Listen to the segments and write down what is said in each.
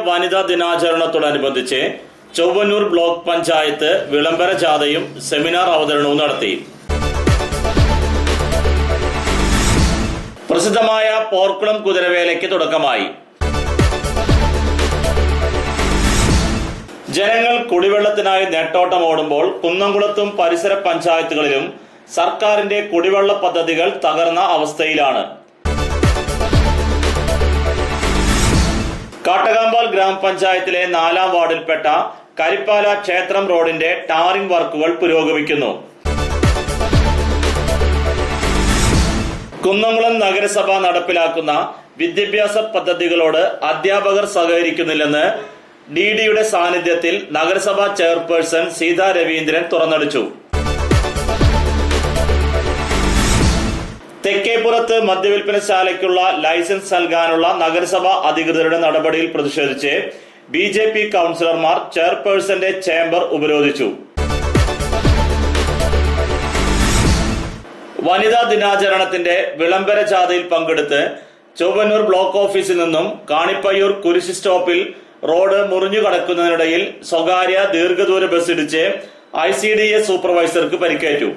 വനിതാ ദിനാചരണത്തോടനുബന്ധിച്ച് ചൊവ്വന്നൂർ ബ്ലോക്ക് പഞ്ചായത്ത് വിളംബര ജാഥയും സെമിനാർ അവതരണവും നടത്തി. പ്രസിദ്ധമായ പോർക്കുളം കുതിരവേലയ്ക്ക് തുടക്കമായി. ജനങ്ങൾ കുടിവെള്ളത്തിനായി നെട്ടോട്ടമോടുമ്പോൾ കുന്നംകുളത്തും പരിസര പഞ്ചായത്തുകളിലും സർക്കാരിന്റെ കുടിവെള്ള പദ്ധതികൾ തകർന്ന അവസ്ഥയിലാണ്. കാട്ടകാമ്പാൽ ഗ്രാമപഞ്ചായത്തിലെ 4-ാം വാർഡിൽപ്പെട്ട കരിപ്പാല ക്ഷേത്രം റോഡിന്റെ ടാറിംഗ് വർക്കുകൾ പുരോഗമിക്കുന്നു. കുന്നംകുളം നഗരസഭ നടപ്പിലാക്കുന്ന വിദ്യാഭ്യാസ പദ്ധതികളോട് അധ്യാപകർ സഹകരിക്കുന്നില്ലെന്ന് ഡിഡിയുടെ സാന്നിധ്യത്തിൽ നഗരസഭാ ചെയർപേഴ്സൺ സീതാ രവീന്ദ്രൻ തുറന്നടിച്ചു. തെക്കേപ്പുറത്ത് മദ്യവിൽപ്പനശാലയ്ക്കുള്ള ലൈസൻസ് നൽകാനുള്ള നഗരസഭാ അധികൃതരുടെ നടപടിയിൽ പ്രതിഷേധിച്ച് BJP കൗൺസിലർമാർ ചെയർപേഴ്സന്റെ ചേംബർ ഉപരോധിച്ചു. വനിതാ ദിനാചരണത്തിന്റെ വിളംബര ജാഥയിൽ പങ്കെടുത്ത് ചൊവ്വന്നൂർ ബ്ലോക്ക് ഓഫീസിൽ നിന്നും കാണിപ്പയ്യൂർ കുരിശ് സ്റ്റോപ്പിൽ റോഡ് മുറിഞ്ഞു കടക്കുന്നതിനിടയിൽ സ്വകാര്യ ദീർഘദൂര ബസ് ഇടിച്ച് ICDS സൂപ്പർവൈസർക്ക് പരിക്കേറ്റു.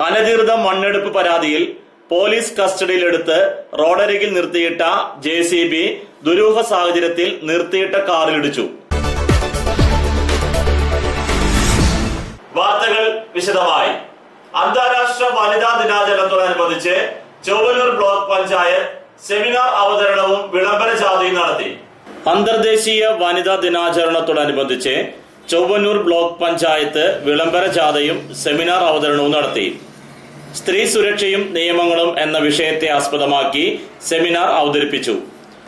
അനധികൃത മണ്ണെടുപ്പ് പരാതിയിൽ പോലീസ് കസ്റ്റഡിയിലെടുത്ത് റോഡരികിൽ നിർത്തിയിട്ട JCB ദുരൂഹ സാഹചര്യത്തിൽ നിർത്തിയിട്ട കാറിലിടിച്ചു. വാർത്തകൾ വിശദമായി. അന്താരാഷ്ട്ര വനിതാ ദിനാചരണത്തോടനുബന്ധിച്ച് ചൊവ്വന്നൂർ ബ്ലോക്ക് പഞ്ചായത്ത് സെമിനാർ അവതരണവും വിളംബര ജാഥയും നടത്തി. അന്തർദേശീയ വനിതാ ദിനാചരണത്തോടനുബന്ധിച്ച് ചൊവ്വന്നൂർ ബ്ലോക്ക് പഞ്ചായത്ത് വിളംബര ജാഥയും സെമിനാർ അവതരണവും നടത്തി. സ്ത്രീ സുരക്ഷയും നിയമങ്ങളും എന്ന വിഷയത്തെ ആസ്പദമാക്കി സെമിനാർ അവതരിപ്പിച്ചു.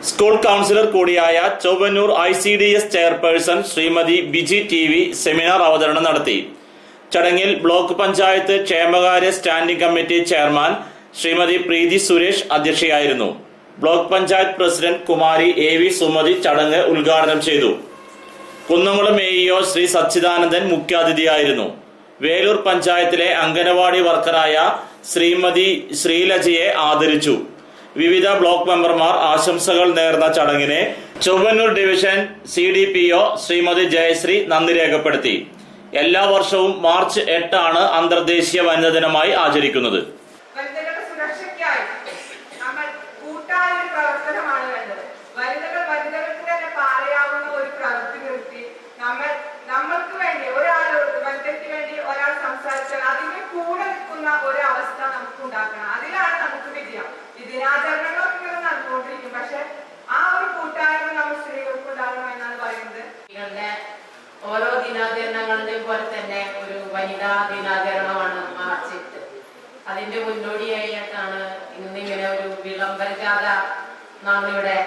സ്കൂൾ കൗൺസിലർ കൂടിയായ Chowannur ICDS chairperson Srimathi Biji TV seminar അവതരണം നടത്തി. ചടങ്ങിൽ ബ്ലോക്ക് പഞ്ചായത്ത് ക്ഷേമകാര്യ standing committee chairman Srimathi Preethi Suresh അധ്യക്ഷയായിരുന്നു. Block panchayat president Kumari AV Sumathi ചടങ്ങ് ഉദ്ഘാടനം ചെയ്തു. കുന്നംകുളം AEO ശ്രീ സച്ചിദാനന്ദൻ മുഖ്യാതിഥിയായിരുന്നു. വേലൂർ പഞ്ചായത്തിലെ അംഗനവാടി വർക്കറായ ശ്രീമതി ശ്രീലജയെ ആദരിച്ചു. വിവിധ ബ്ലോക്ക് മെമ്പർമാർ ആശംസകൾ നേർന്ന ചടങ്ങിനെ ചൊവ്വന്നൂർ ഡിവിഷൻ CDPO ശ്രീമതി ജയശ്രീ നന്ദി രേഖപ്പെടുത്തി. എല്ലാ വർഷവും മാർച്ച് 8 ആണ് അന്തർദേശീയ വനിതാ ദിനമായി ആചരിക്കുന്നത്. ഓരോ ദിനാചരണങ്ങളുടെയും പോലെ തന്നെ ഒരു വനിതാ ദിനാചരണമാണ് മാർച്ച് 8. അതിന്റെ മുന്നോടിയായിട്ടാണ് ഇന്നിങ്ങനെ ഒരു വിളംബര ജാഥ നമ്മളിവിടെ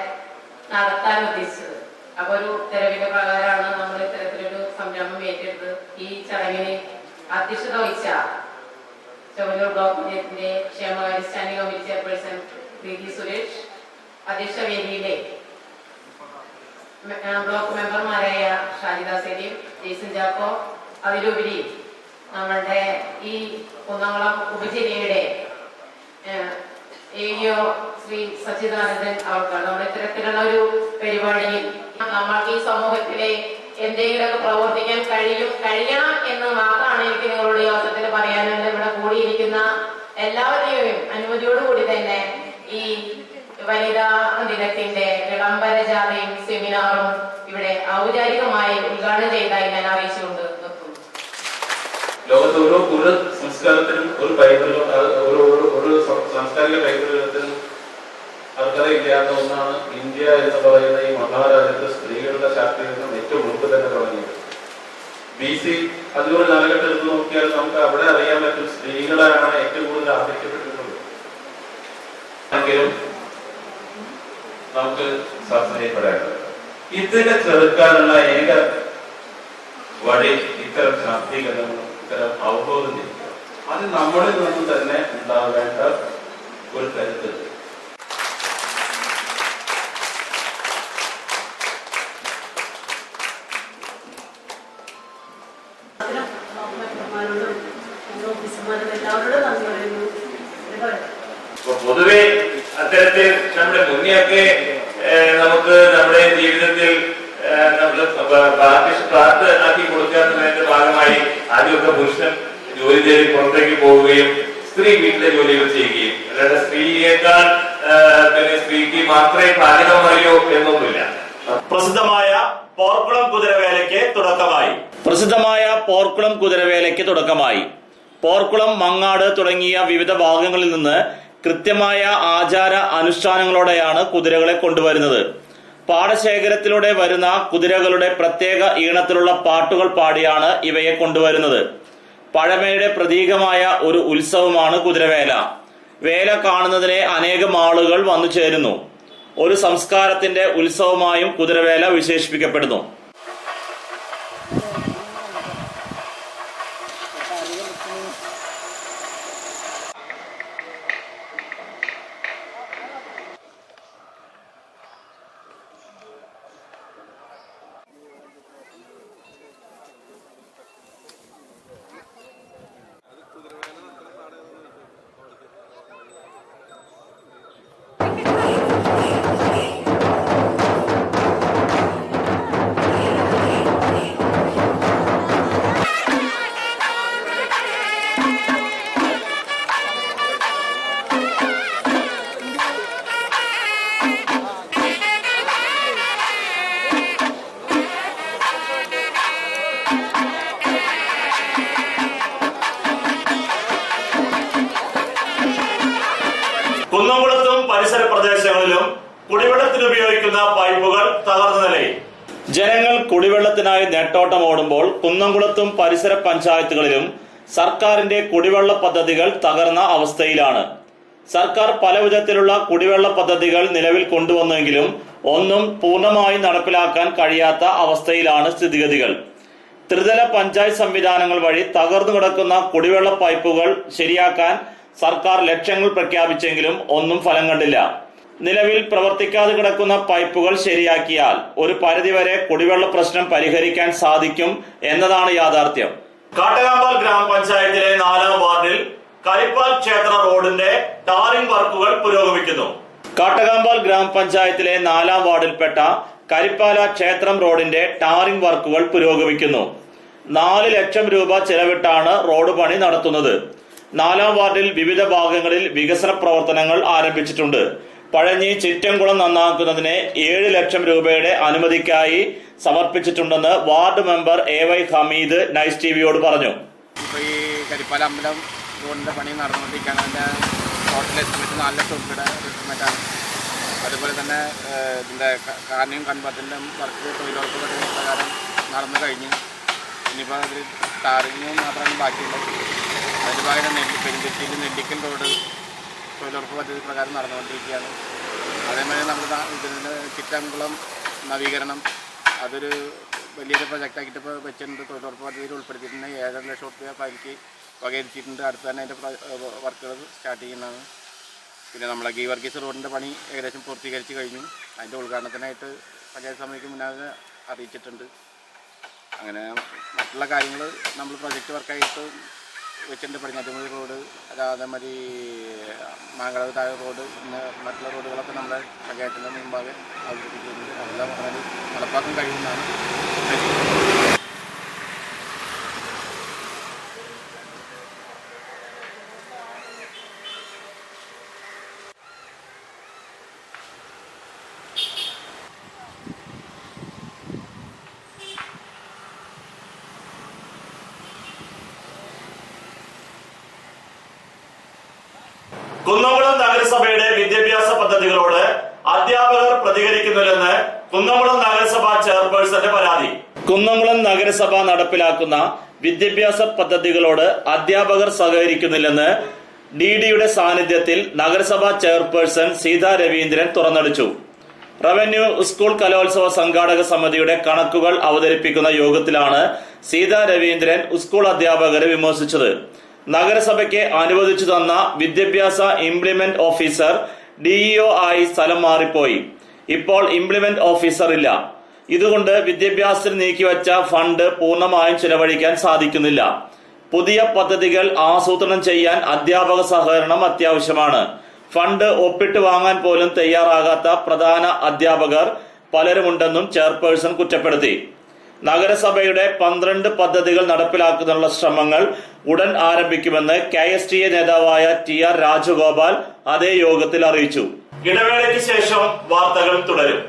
നടത്താൻ ഉദ്ദേശിച്ചത്. അപ്പൊ ഒരു ഉത്തരവിന്റെ പ്രകാരമാണ് നമ്മൾ ഇത്തരത്തിലൊരു സംരംഭം ഏറ്റെടുത്ത് ഈ ചടങ്ങിന് അധ്യക്ഷത വഹിച്ച ചൊവ്വന്നൂർ ബ്ലോക്ക് പഞ്ചായത്തിന്റെ ക്ഷേമകാര്യ സ്റ്റാൻഡിംഗ് കമ്മിറ്റി ചെയർപേഴ്സൺ പ്രീതി സുരേഷ്, അധ്യക്ഷ വേദിയിലെ ബ്ലോക്ക് മെമ്പർമാരായ ഷാജിദ സലീം, ജെയ്സൺ ചാക്കോ, അതിലുപരി നമ്മളുടെ ഈ കുന്നംകുളം ഉപജില്ലയുടെ AEO ശ്രീ സച്ചിദാനന്ദൻ അവർക്കാണ്. നമ്മുടെ ഇത്തരത്തിലുള്ള ഒരു പരിപാടിയിൽ നമ്മൾക്ക് ഈ സമൂഹത്തിലെ എന്തെങ്കിലുമൊക്കെ പ്രവർത്തിക്കാൻ കഴിയണം എന്ന് മാത്രമാണ് എനിക്ക് നിങ്ങളോട് ഈ അവസരത്തിൽ പറയാനുള്ളത്. ഇവിടെ കൂടിയിരിക്കുന്ന എല്ലാവരുടെയും അനുമതിയോടുകൂടി തന്നെ ഈ വനിതാ ദിനത്തിന്റെ വിളംബര ജാഥയും സെമിനാറും ഇവിടെ ഔപചാരികമായി ഉദ്ഘാടനം ചെയ്തതായി ഞാൻ അറിയിച്ചുകൊണ്ട് നിർത്തുന്നു. ലോകത്ത് ഓരോ പുര സംസ്കാരത്തിനും ഒരു സാംസ്കാരിക പൈതൃകത്തിനും അർഹതയില്ലാത്ത ഒന്നാണ് ഇന്ത്യ എന്ന് പറയുന്ന ഈ മഹാരാജ്യത്ത് സ്ത്രീകളുടെ ശാക്തീകരണം ഏറ്റവും മുമ്പ് തന്നെ തുടങ്ങിയത്. BC 500 കാലഘട്ടം എടുത്ത് നോക്കിയാൽ നമുക്ക് അവിടെ അറിയാൻ പറ്റും സ്ത്രീകളാണ് ഏറ്റവും കൂടുതൽ ആദരിക്കപ്പെട്ടിട്ടുള്ളത്. എങ്കിലും നമുക്ക് ചർച്ച ചെയ്യപ്പെടേണ്ടത് ഇതിനെ ചെറുക്കാനുള്ള ഏക വഴി ഇത്തരം ശാക്തീകരണങ്ങളും ഇത്തരം അവബോധം ചെയ്യുക. അത് നമ്മളിൽ നിന്ന് തന്നെ ഉണ്ടാവേണ്ട ഒരു കരുത്ത്. പൊതുവെ അത്തരത്തിൽ നമ്മുടെ മുന്നെയൊക്കെ നമുക്ക് നമ്മുടെ ജീവിതത്തിൽ പാർട്ട് ആക്കി കൊടുക്കുന്നതിന്റെ ഭാഗമായി ആദ്യമൊക്കെ പുരുഷൻ ജോലി ചെയ്ത് പുറത്തേക്ക് പോവുകയും സ്ത്രീ വീട്ടിലെ ജോലികൾ ചെയ്യുകയും, അല്ലാതെ സ്ത്രീയേക്കാൾ സ്ത്രീക്ക് മാത്രമേ പാചകം അറിയൂ എന്നൊന്നുമില്ല. പ്രസിദ്ധമായ പോർക്കുളം കുതിരവേലയ്ക്ക് തുടക്കമായി. പോർക്കുളം, മങ്ങാട് തുടങ്ങിയ വിവിധ ഭാഗങ്ങളിൽ നിന്ന് കൃത്യമായ ആചാര അനുഷ്ഠാനങ്ങളോടെയാണ് കുതിരകളെ കൊണ്ടുവരുന്നത്. പാടശേഖരത്തിലൂടെ വരുന്ന കുതിരകളുടെ പ്രത്യേക ഈണത്തിലുള്ള പാട്ടുകൾ പാടിയാണ് ഇവയെ കൊണ്ടുവരുന്നത്. പഴമയുടെ പ്രതീകമായ ഒരു ഉത്സവമാണ് കുതിരവേല. വേല കാണുന്നതിനെ അനേകം ആളുകൾ വന്നു ചേരുന്നു. ഒരു സംസ്കാരത്തിന്റെ ഉത്സവമായും കുതിരവേല വിശേഷിപ്പിക്കപ്പെടുന്നു. കുന്നംകുളത്തും പരിസര പ്രദേശങ്ങളിലും കുടിവെള്ളത്തിന് ഉപയോഗിക്കുന്ന പൈപ്പുകൾ തകർന്ന നിലയിൽ. ജനങ്ങൾ കുടിവെള്ളത്തിനായി നെട്ടോട്ടം ഓടുമ്പോൾ കുന്നംകുളത്തും പരിസര പഞ്ചായത്തുകളിലും സർക്കാരിന്റെ കുടിവെള്ള പദ്ധതികൾ തകർന്ന അവസ്ഥയിലാണ്. സർക്കാർ പല വിധത്തിലുള്ള കുടിവെള്ള പദ്ധതികൾ നിലവിൽ കൊണ്ടുവന്നെങ്കിലും ഒന്നും പൂർണ്ണമായി നടപ്പിലാക്കാൻ കഴിയാത്ത അവസ്ഥയിലാണ് സ്ഥിതിഗതികൾ. ത്രിതല പഞ്ചായത്ത് സംവിധാനങ്ങൾ വഴി തകർന്നു കിടക്കുന്ന കുടിവെള്ള പൈപ്പുകൾ ശരിയാക്കാൻ സർക്കാർ ലക്ഷ്യങ്ങൾ പ്രഖ്യാപിച്ചെങ്കിലും ഒന്നും ഫലം കണ്ടില്ല. നിലവിൽ പ്രവർത്തിക്കാതെ കിടക്കുന്ന പൈപ്പുകൾ ശരിയാക്കിയാൽ ഒരു പരിധിവരെ കുടിവെള്ള പ്രശ്നം പരിഹരിക്കാൻ സാധിക്കും എന്നതാണ് യാഥാർത്ഥ്യം. കാട്ടകാമ്പാൽ ഗ്രാമപഞ്ചായത്തിലെ 4ാം വാർഡിൽ കരിപ്പാൽ ക്ഷേത്ര റോഡിന്റെ ടാറിംഗ് വർക്കുകൾ പുരോഗമിക്കുന്നു. കാട്ടകാമ്പാൽ ഗ്രാമപഞ്ചായത്തിലെ 4ാം വാർഡിൽപ്പെട്ട കരിപ്പാല ക്ഷേത്രം റോഡിന്റെ ടാറിംഗ് വർക്കുകൾ പുരോഗമിക്കുന്നു. 4 ലക്ഷം രൂപ ചെലവിട്ടാണ് റോഡ് പണി നടത്തുന്നത്. 4ാം വാർഡിൽ വിവിധ ഭാഗങ്ങളിൽ വികസന പ്രവർത്തനങ്ങൾ ആരംഭിച്ചിട്ടുണ്ട്. പഴഞ്ഞി ചിറ്റംകുളം നന്നാക്കുന്നതിന് 7 ലക്ഷം രൂപയുടെ അനുമതിക്കായി സമർപ്പിച്ചിട്ടുണ്ടെന്ന് ward member AY Hameed nice ടിവിയോട് പറഞ്ഞു. ഈ കരിപ്പാല അമ്പലം റോഡിന്റെ പണി നടന്നുകൊണ്ടിരിക്കുകയാണ്. അതിന്റെ ടോട്ടൽ എസ്റ്റിമേറ്റ് 4 ലക്ഷം രൂപയുടെ എസ്റ്റിമേറ്റാണ്. അതുപോലെ തന്നെ ഇതിന്റെ കാർണിയും കൺവെർട്ടിന്റെ വർക്ക് തൊഴിലുറപ്പ് പദ്ധതി പ്രകാരം നടന്നു കഴിഞ്ഞു. ഇനിയിപ്പോൾ അതിൽ ടാറിങ്ങും മാത്രമാണ് ബാക്കിയുള്ളത്. അതിന് പകരം പെരുന്തിരിയിൽ നെല്ലിക്കൽ റോഡ് തൊഴിലുറപ്പ് പദ്ധതി പ്രകാരം നടന്നുകൊണ്ടിരിക്കുകയാണ്. അതേമാതിരി നമ്മുടെ ഇതിൻ്റെ ചിറ്റംകുളം നവീകരണം അതൊരു വലിയൊരു പ്രൊജക്റ്റാക്കിയിട്ട് ഇപ്പോൾ വെച്ചിട്ടുണ്ട്. തൊഴിലുറപ്പ് പദ്ധതിയിൽ ഉൾപ്പെടുത്തിയിട്ടുണ്ട്. 7.5 ലക്ഷം രൂപ അതിലേക്ക് വകയിരുത്തിയിട്ടുണ്ട്. അടുത്ത് തന്നെ അതിൻ്റെ വർക്കുകൾ സ്റ്റാർട്ട് ചെയ്യുന്നതാണ്. പിന്നെ നമ്മളെ ഗീ വർഗീസ് റോഡിൻ്റെ പണി ഏകദേശം പൂർത്തീകരിച്ച് കഴിഞ്ഞു. അതിൻ്റെ ഉദ്ഘാടനത്തിനായിട്ട് പഞ്ചായത്ത് സമിതിക്ക് മുന്നേ അറിയിച്ചിട്ടുണ്ട്. അങ്ങനെ മറ്റുള്ള കാര്യങ്ങൾ നമ്മൾ പ്രൊജക്റ്റ് വർക്കായിട്ട് വെച്ചിട്ടുണ്ട്. പടിഞ്ഞാറ്റുമുറി റോഡ്, അതേമാതിരി മാങ്കളവ് താഴെ റോഡ്, പിന്നെ മറ്റുള്ള റോഡുകളൊക്കെ നമ്മുടെ പഞ്ചായത്തിൻ്റെ മുമ്പാകെ അവതരിപ്പിച്ചിട്ടുണ്ട്. അതെല്ലാം വളരെ നടപ്പാക്കാൻ കഴിയുന്നതാണ്. കുന്നംകുളം നഗരസഭയുടെ വിദ്യാഭ്യാസ പദ്ധതികളോട് അധ്യാപകർ പ്രതികരിക്കുന്നില്ലെന്ന് കുന്നംകുളം നഗരസഭാ ചെയർപേഴ്സന്റെ പരാതി. കുന്നംകുളം നഗരസഭ നടപ്പിലാക്കുന്ന വിദ്യാഭ്യാസ പദ്ധതികളോട് അധ്യാപകർ സഹകരിക്കുന്നില്ലെന്ന് DDയുടെ സാന്നിധ്യത്തിൽ നഗരസഭാ ചെയർപേഴ്സൺ സീതാ രവീന്ദ്രൻ തുറന്നടിച്ചു. റവന്യൂ സ്കൂൾ കലോത്സവ സംഘാടക സമിതിയുടെ കണക്കുകൾ അവതരിപ്പിക്കുന്ന യോഗത്തിലാണ് സീതാ രവീന്ദ്രൻ സ്കൂൾ അധ്യാപകരെ വിമർശിച്ചത്. നഗരസഭയ്ക്ക് അനുവദിച്ചു തന്ന വിദ്യാഭ്യാസ ഇംപ്ലിമെന്റ് ഓഫീസർ DEO ആയി സ്ഥലം മാറിപ്പോയി. ഇപ്പോൾ ഇംപ്ലിമെന്റ് ഓഫീസർ ഇല്ല. ഇതുകൊണ്ട് വിദ്യാഭ്യാസത്തിന് നീക്കിവെച്ച ഫണ്ട് പൂർണ്ണമായും ചിലവഴിക്കാൻ സാധിക്കുന്നില്ല. പുതിയ പദ്ധതികൾ ആസൂത്രണം ചെയ്യാൻ അധ്യാപക സഹകരണം അത്യാവശ്യമാണ്. ഫണ്ട് ഒപ്പിട്ട് വാങ്ങാൻ പോലും തയ്യാറാകാത്ത പ്രധാന അധ്യാപകർ പലരുമുണ്ടെന്നും ചെയർപേഴ്സൺ കുറ്റപ്പെടുത്തി. നഗരസഭയുടെ 12 പദ്ധതികൾ നടപ്പിലാക്കുന്നതിനുള്ള ശ്രമങ്ങൾ ഉടൻ ആരംഭിക്കുമെന്ന് KSTA നേതാവായ TR രാജഗോപാൽ അതേ യോഗത്തിൽ അറിയിച്ചു. ഇടവേളയ്ക്ക് ശേഷം വാർത്തകൾ തുടരും.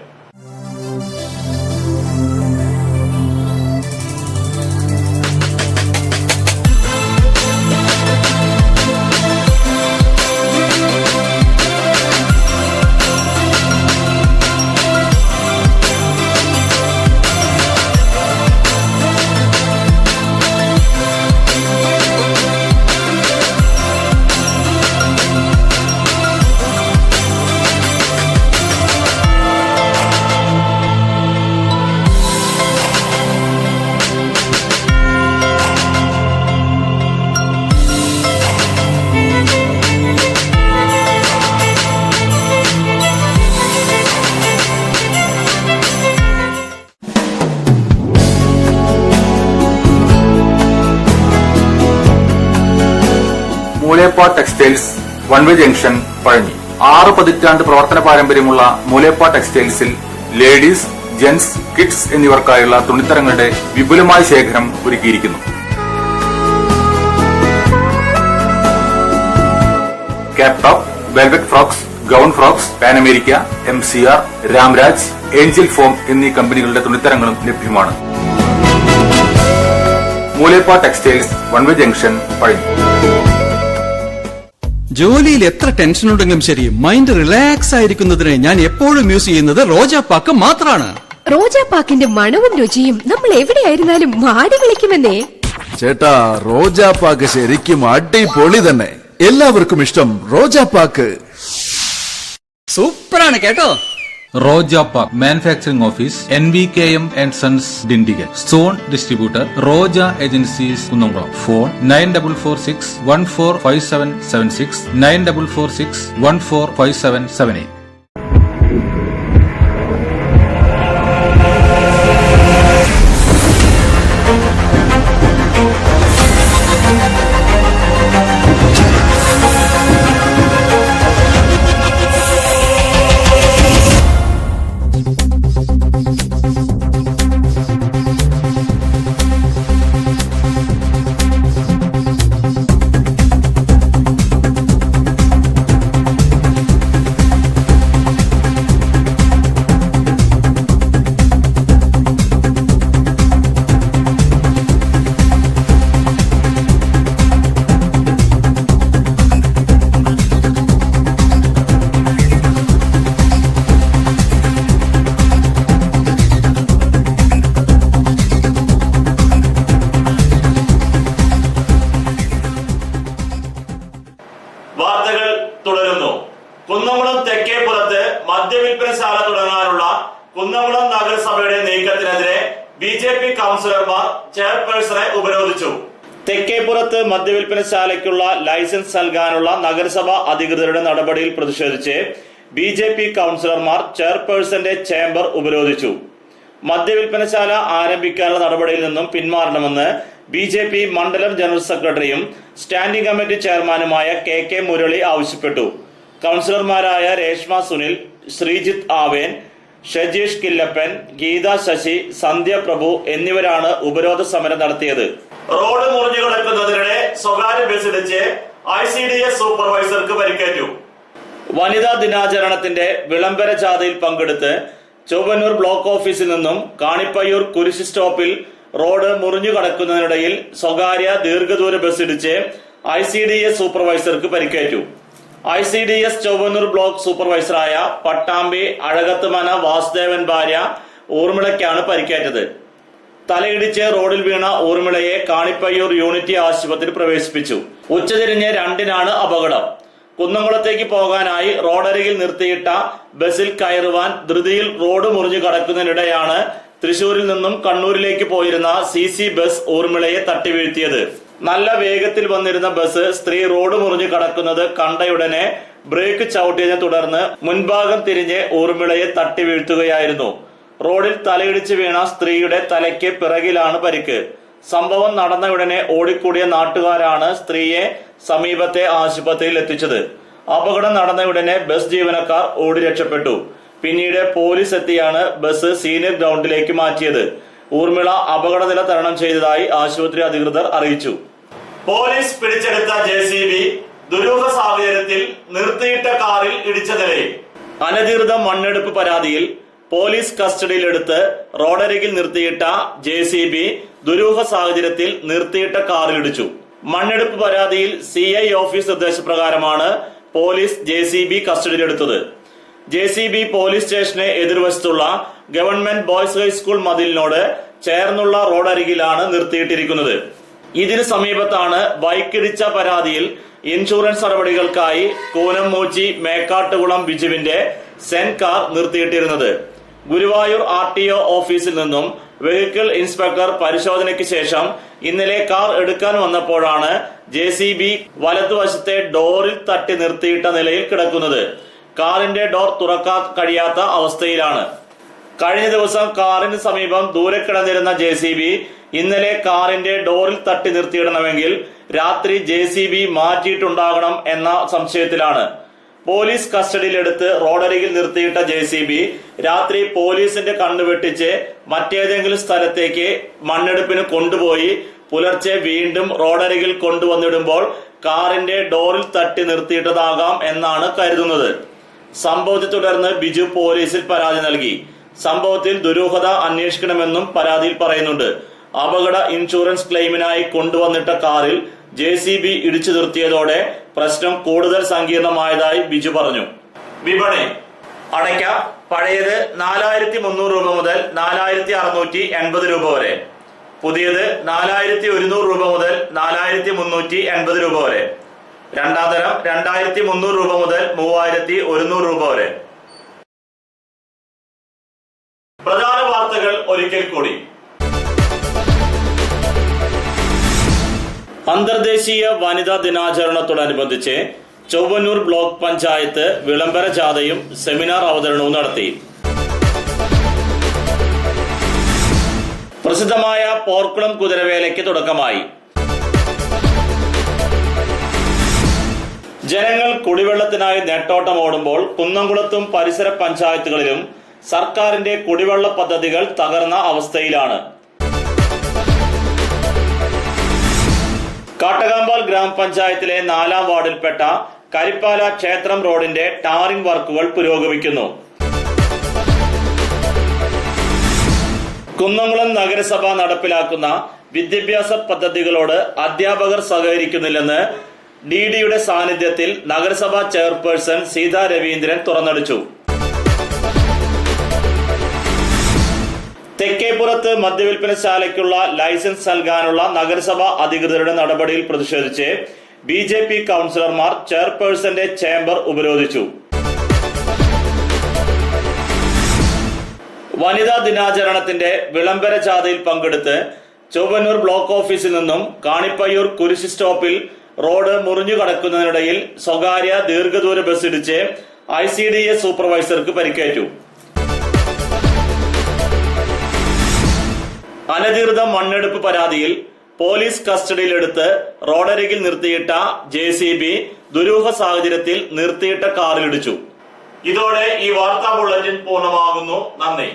Moolepa textiles one way junction Pazhanji. 6 പതിറ്റാണ്ട് പ്രവർത്തന പാരമ്പര്യമുള്ള മൂലേപ്പ ടെക്സ്റ്റൈൽസിൽ ലേഡീസ്, ജെന്റ്സ്, കിഡ്സ് എന്നിവർക്കായുള്ള തുണിത്തരങ്ങളുടെ വിപുലമായ ശേഖരം ഒരുക്കിയിരിക്കുന്നു. Cap top, velvet frocks, gown frocks, Panamerica, MCR, Ramraj, Angel Form എന്നീ കമ്പനികളുടെ തുണിത്തരങ്ങളും ലഭ്യമാണ്. Moolepa textiles one way junction Pazhanji. ജോലിയിൽ എത്ര ടെൻഷൻ ഉണ്ടെങ്കിലും ശരി, മൈൻഡ് റിലാക്സ് ആയിരിക്കുന്നതിന് ഞാൻ എപ്പോഴും യൂസ് ചെയ്യുന്നത് റോജാപ്പാക്ക് മാത്രമാണ്. റോജാപ്പാക്കിന്റെ മണവും രുചിയും നമ്മൾ എവിടെയായിരുന്നാലും മാടി വിളിക്കുമെന്നേ. ചേട്ടാ, റോജാപ്പാക്ക് ശരിക്കും അടിപൊളി തന്നെ. എല്ലാവർക്കും ഇഷ്ടം റോജാപ്പാക്ക്. സൂപ്പറാണ് കേട്ടോ. Roja Park Manufacturing Office, NVKM and Sons, Dindigate. Stone Distributor, Roja Agencies, Kunnamkuളം. Phone 9446 145776 9446 145778. വാർത്തകൾ തുടരുന്നു. കുന്നംകുളം തെക്കേപ്പുറത്ത് മദ്യവിൽപ്പനശാല തുടങ്ങാനുള്ള കുന്നംകുളം നഗരസഭയുടെ നീക്കത്തിനെതിരെ BJP കൗൺസിലർമാർ ചെയർപേഴ്സണെ ഉപരോധിച്ചു. തെക്കേപ്പുറത്ത് മദ്യവിൽപ്പനശാലയ്ക്കുള്ള ലൈസൻസ് നൽകാനുള്ള നഗരസഭ അധികൃതരുടെ നടപടിയിൽ പ്രതിഷേധിച്ച് BJP കൗൺസിലർമാർ ചെയർപേഴ്സന്റെ ചേംബർ ഉപരോധിച്ചു. മദ്യവിൽപ്പനശാല ആരംഭിക്കാനുള്ള നടപടിയിൽ നിന്നും പിന്മാറണമെന്ന് BJP മണ്ഡലം ജനറൽ സെക്രട്ടറിയും സ്റ്റാൻഡിംഗ് കമ്മിറ്റി ചെയർമാനുമായ KK മുരളി ആവശ്യപ്പെട്ടു. കൗൺസിലർമാരായ രേഷ്മ സുനിൽ, ശ്രീജിത്ത് ആവേൻ, ഷജീഷ് കില്ലപ്പൻ, ഗീത ശശി, സന്ധ്യ പ്രഭു എന്നിവരാണ് ഉപരോധ സമരം നടത്തിയത്. റോഡ് മുറിഞ്ഞു കിടക്കുന്നതിനിടെ സ്വകാര്യ ബസ്സിടിച്ച് ICDS സൂപ്പർവൈസർക്ക് പരിക്കേറ്റു. വനിതാ ദിനാചരണത്തിന്റെ വിളംബര ജാഥയിൽ പങ്കെടുത്ത് ചൊവ്വന്നൂർ ബ്ലോക്ക് ഓഫീസിൽ നിന്നും കാണിപ്പയ്യൂർ കുരിശ് സ്റ്റോപ്പിൽ റോഡ് മുറിഞ്ഞു കടക്കുന്നതിനിടയിൽ സ്വകാര്യ ദീർഘദൂര ബസ്സിടിച്ച് ICDS സൂപ്പർവൈസർക്ക് പരിക്കേറ്റു. ICDS ചൊവ്വന്നൂർ ബ്ലോക്ക് സൂപ്പർവൈസറായ പട്ടാമ്പി അഴകത്തുമന വാസുദേവൻ ഭാര്യ ഊർമിളയ്ക്കാണ് പരിക്കേറ്റത്. തലയിടിച്ച് റോഡിൽ വീണ ഊർമിളയെ കാണിപ്പയ്യൂർ യൂണിറ്റി ആശുപത്രി പ്രവേശിപ്പിച്ചു. ഉച്ചതിരിഞ്ഞ് 2-നാണ് അപകടം. കുന്നംകുളത്തേക്ക് പോകാനായി റോഡരികിൽ നിർത്തിയിട്ട ബസ്സിൽ കയറുവാൻ ധൃതിയിൽ റോഡ് മുറിഞ്ഞു കടക്കുന്നതിനിടെയാണ് തൃശൂരിൽ നിന്നും കണ്ണൂരിലേക്ക് പോയിരുന്ന CC ബസ് ഊർമിളയെ തട്ടി വീഴ്ത്തിയത്. നല്ല വേഗത്തിൽ വന്നിരുന്ന ബസ് സ്ത്രീ റോഡ് മുറിഞ്ഞു കടക്കുന്നത് കണ്ടയുടനെ ബ്രേക്ക് ചവിട്ടിയതിനെ തുടർന്ന് മുൻഭാഗം തിരിഞ്ഞ് ഊർമിളയെ തട്ടി വീഴ്ത്തുകയായിരുന്നു. റോഡിൽ തലയിടിച്ച് വീണ സ്ത്രീയുടെ തലയ്ക്ക് പിറകിലാണ് പരിക്ക്. സംഭവം നടന്നയുടനെ ഓടിക്കൂടിയ നാട്ടുകാരാണ് സ്ത്രീയെ സമീപത്തെ ആശുപത്രിയിൽ എത്തിച്ചത്. അപകടം നടന്ന ഉടനെ ബസ് ജീവനക്കാർ ഓടി രക്ഷപ്പെട്ടു. പിന്നീട് പോലീസ് എത്തിയാണ് ബസ് സീനിയർ ഗ്രൗണ്ടിലേക്ക് മാറ്റിയത്. ഊർമിള അപകടനില തരണം ചെയ്തതായി ആശുപത്രി അധികൃതർ അറിയിച്ചു. പോലീസ് പിടിച്ചെടുത്ത JCB ദുരൂഹ സാഹചര്യത്തിൽ നിർത്തിയിട്ട കാറിൽ ഇടിച്ച നിലയിൽ. അനധികൃത മണ്ണെടുപ്പ് പരാതിയിൽ പോലീസ് കസ്റ്റഡിയിലെടുത്ത് റോഡരികിൽ നിർത്തിയിട്ട JCB ദുരൂഹ സാഹചര്യത്തിൽ നിർത്തിയിട്ട കാറിലിടിച്ചു. മണ്ണെടുപ്പ് പരാതിയിൽ CI ഓഫീസ് നിർദ്ദേശപ്രകാരമാണ് പോലീസ് JCB കസ്റ്റഡിയിലെടുത്തത്. JCB പോലീസ് സ്റ്റേഷന് എതിർവശത്തുള്ള ഗവൺമെന്റ് ബോയ്സ് ഹൈസ്കൂൾ മതിലിനോട് ചേർന്നുള്ള റോഡരികിലാണ് നിർത്തിയിട്ടിരിക്കുന്നത്. ഇതിന് സമീപത്താണ് ബൈക്കിടിച്ച പരാതിയിൽ ഇൻഷുറൻസ് നടപടികൾക്കായി കൂനമ്മൂച്ചി മേക്കാട്ടുകുളം ബിജുവിന്റെ സെൻ കാർ നിർത്തിയിട്ടിരുന്നത്. ഗുരുവായൂർ RTO ഓഫീസിൽ നിന്നും വെഹിക്കിൾ ഇൻസ്പെക്ടർ പരിശോധനയ്ക്ക് ശേഷം ഇന്നലെ കാർ എടുക്കാൻ വന്നപ്പോഴാണ് JCB വലതുവശത്തെ ഡോറിൽ തട്ടി നിർത്തിയിട്ട നിലയിൽ കിടക്കുന്നത്. കാറിന്റെ ഡോർ തുറക്കാൻ കഴിയാത്ത അവസ്ഥയിലാണ്. കഴിഞ്ഞ ദിവസം കാറിന് സമീപം ദൂരെ കിടന്നിരുന്ന JCB ഇന്നലെ കാറിന്റെ ഡോറിൽ തട്ടി നിർത്തിയിടണമെങ്കിൽ രാത്രി JCB മാറ്റിയിട്ടുണ്ടാകണം എന്ന സംശയത്തിലാണ്. പോലീസ് കസ്റ്റഡിയിലെടുത്ത് റോഡരികിൽ നിർത്തിയിട്ട JCB രാത്രി പോലീസിന്റെ കണ്ണു വെട്ടിച്ച് മറ്റേതെങ്കിലും സ്ഥലത്തേക്ക് മണ്ണെടുപ്പിന് കൊണ്ടുപോയി പുലർച്ചെ വീണ്ടും റോഡരികിൽ കൊണ്ടുവന്നിടുമ്പോൾ കാറിന്റെ ഡോറിൽ തട്ടി നിർത്തിയിട്ടതാകാം എന്നാണ് കരുതുന്നത്. സംഭവത്തെ തുടർന്ന് ബിജു പോലീസിൽ പരാതി നൽകി. സംഭവത്തിൽ ദുരൂഹത അന്വേഷിക്കണമെന്നും പരാതിയിൽ പറയുന്നുണ്ട്. അപകട ഇൻഷുറൻസ് ക്ലെയിമിനായി കൊണ്ടുവന്നിട്ട കാറിൽ JCB ഇടിച്ചു നിർത്തിയതോടെ പ്രശ്നം കൂടുതൽ സങ്കീർണമായതായി ബിജു പറഞ്ഞു. വിപണി അടയ്ക്ക പഴയത് 4300 രൂപ മുതൽ 4680 രൂപ വരെ, പുതിയത് 4100 രൂപ മുതൽ 4380 രൂപ വരെ, രണ്ടാം തരം 2300 രൂപ മുതൽ 3100 രൂപ വരെ. പ്രധാന വാർത്തകൾ ഒരിക്കൽ കൂടി. അന്തർദേശീയ വനിതാ ദിനാചരണത്തോടനുബന്ധിച്ച് ചൊവ്വന്നൂർ ബ്ലോക്ക് പഞ്ചായത്ത് വിളംബര ജാഥയും സെമിനാർ അവതരണവും നടത്തി. പ്രസിദ്ധമായ പോർക്കുളം കുതിരവേലയ്ക്ക് തുടക്കമായി. ജനങ്ങൾ കുടിവെള്ളത്തിനായി നെട്ടോട്ടമോടുമ്പോൾ കുന്നംകുളത്തും പരിസര പഞ്ചായത്തുകളിലും സർക്കാരിന്റെ കുടിവെള്ള പദ്ധതികൾ തകർന്ന അവസ്ഥയിലാണ്. കാട്ടകാമ്പാൽ ഗ്രാമപഞ്ചായത്തിലെ 4-ാം വാർഡിൽപ്പെട്ട കരിപ്പാല ക്ഷേത്രം റോഡിന്റെ ടാറിംഗ് വർക്കുകൾ പുരോഗമിക്കുന്നു. കുന്നംകുളം നഗരസഭ നടപ്പിലാക്കുന്ന വിദ്യാഭ്യാസ പദ്ധതികളോട് അധ്യാപകർ സഹകരിക്കുന്നില്ലെന്ന് DDയുടെ സാന്നിധ്യത്തിൽ നഗരസഭാ ചെയർപേഴ്സൺ സീതാ രവീന്ദ്രൻ തുറന്നടിച്ചു. തെക്കേപ്പുറത്ത് മദ്യവിൽപ്പനശാലയ്ക്കുള്ള ലൈസൻസ് നൽകാനുള്ള നഗരസഭാ അധികൃതരുടെ നടപടിയിൽ പ്രതിഷേധിച്ച് BJP കൌൺസിലർമാർ ചെയർപേഴ്സന്റെ ചേംബർ ഉപരോധിച്ചു. വനിതാ ദിനാചരണത്തിന്റെ വിളംബര ജാഥയിൽ പങ്കെടുത്ത് ചൊവ്വന്നൂർ ബ്ലോക്ക് ഓഫീസിൽ നിന്നും കാണിപ്പയ്യൂർ കുരിശ് സ്റ്റോപ്പിൽ റോഡ് മുറിഞ്ഞു കടക്കുന്നതിനിടയിൽ സ്വകാര്യ ദീർഘദൂര ബസ് ഇടിച്ച് ICDS സൂപ്പർവൈസർക്ക് പരിക്കേറ്റു. അനധികൃത മണ്ണെടുപ്പ് പരാതിയിൽ പോലീസ് കസ്റ്റഡിയിലെടുത്ത് റോഡരികിൽ നിർത്തിയിട്ട JCB ദുരൂഹ സാഹചര്യത്തിൽ നിർത്തിയിട്ട കാറിലിടിച്ചു. ഇതോടെ ഈ വാർത്താ ബുള്ളറ്റിൻ പൂർണ്ണമാകുന്നു. നന്ദി.